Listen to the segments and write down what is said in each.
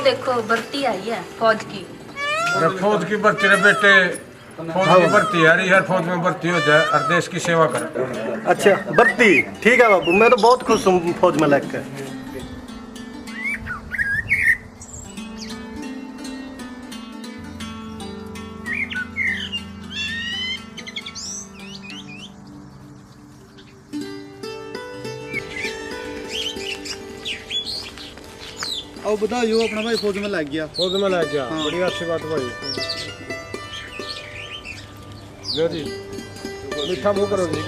देखो भर्ती आई है फौज की। अरे फौज की भर्ती रे बेटे, फौज की भर्ती आ रही है, फौज में भर्ती हो जाए और देश की सेवा करे। अच्छा भर्ती, ठीक है बाबू, मैं तो बहुत खुश हूँ फौज में लग कर। अब बताओ, यो अपना भाई फौज में लग गया। फौज में लग गया, बड़ी अच्छी बात भाई। लो जी, मीठा मुँह करो जी।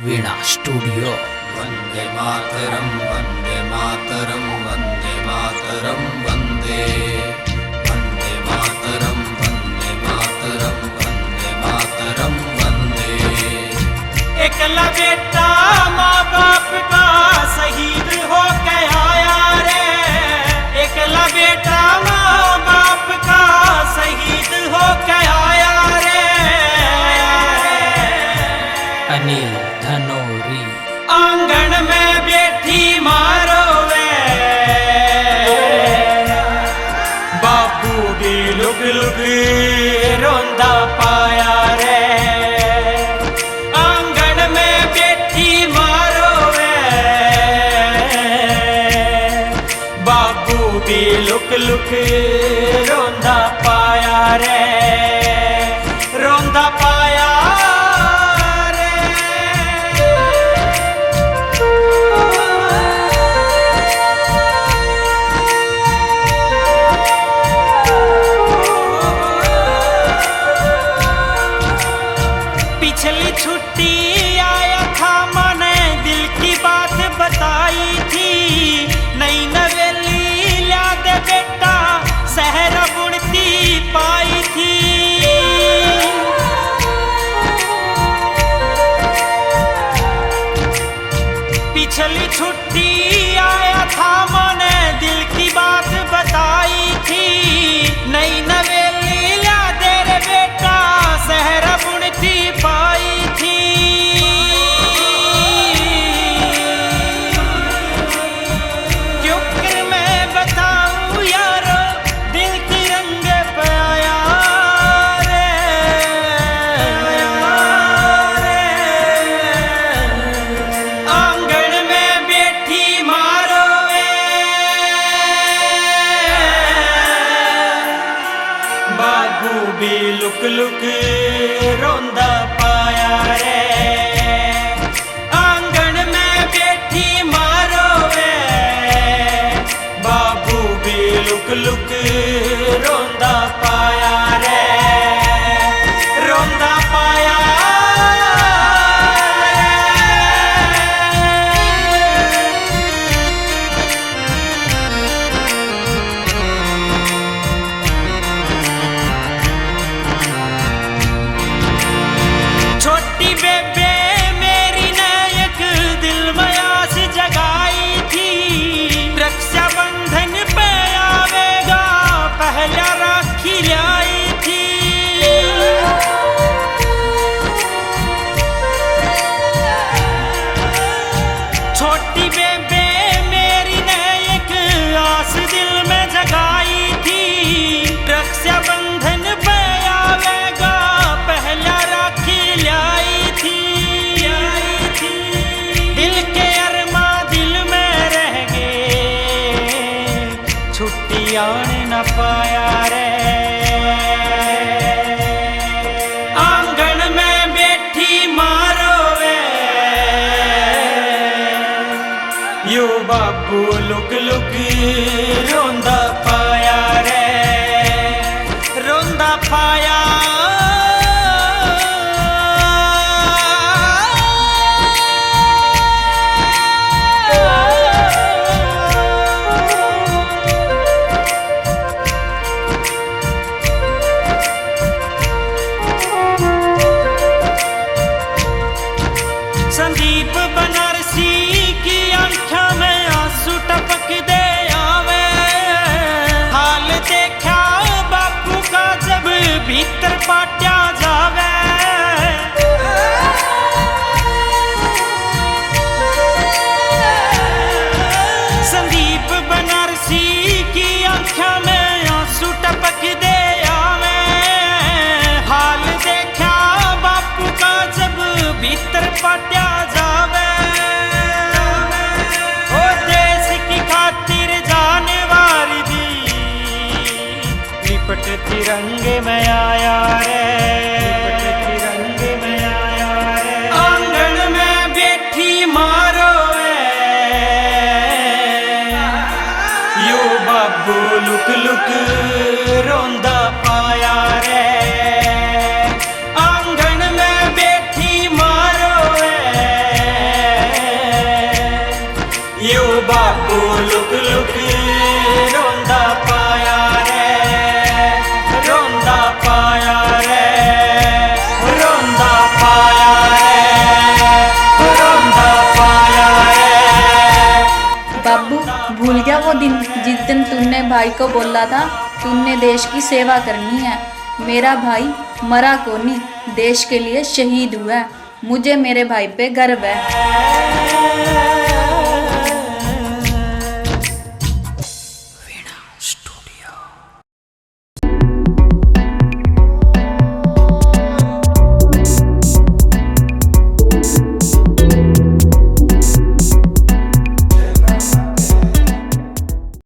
वीणा स्टूडियो। वन्दे मातरं, वन्दे मातरं, वन्दे मातरं, वन्दे वन्दे मातरं, वन्दे मातरं, वन्दे मातरं, वन्दे। एकला बेटा माँ बाप का शहीद हो के आया रे, एकला बेटा माँ बाप का शहीद हो के आया रे। अनिल धनोरी। आंगन में बैठी मारो वे, बापू भी लुक लुक रोंदा पाया रे। आंगन में बैठी मारो वे, बापू भी लुक लुक रोंदा पाया रे, रोंदा पाया। पिछली छुट्टी आया था, मैंने दिल की बात बताई थी। नई नवेली ला दे बेटा, सहरा बुनती पाई थी। पिछली छुट्टी आया था, मैंने दिल की बात बताई थी। नई नवेली ला दे रे बेटा, सहरा बुनती पाई थी। क्यों कर मैं बताऊं यारो, दिल की रंग पे आया रे। आंगन में बैठी मारो वे, बाबू भी लुक लुक रोंदा पाया रे। आंगन में बैठी मारो वे, बाबू भी लुक लुक रोंदा पाया रे, रोंदा पाया। छोटी बेबे मेरी ने एक दिल में आस जगाई थी। रक्षाबंधन पे आवेगा, पहला राखी लाई थी। छोटी बेबे मेरी ने एक आस दिल में जगाई थी। रक्षाबंधन पे आवेगा, पहला राखी लाई थी। दिल के अरमा दिल में रह गए, छुट्टी आने न पाया रे। आंगन में बैठी मारो वे, यो बापू लुक लुक रोंदा पाया रे, रोंदा पाया। संदीप बना तिरंगे में आया रे, तिरंगे में आया रे। आंगन में बैठी मारो यो बाबू लुक लुक रोंदा पाया रे। आंगन में बैठी मारो यो बाबू लुक लुक रोंदा पाया रे, रोंदा पाया रे, रोंदा पाया रे, रोंदा पाया रे। बाबू भूल गया वो दिन जिस दिन तुमने भाई को बोला था तुमने देश की सेवा करनी है। मेरा भाई मरा को नहीं, देश के लिए शहीद हुआ है। मुझे मेरे भाई पे गर्व है।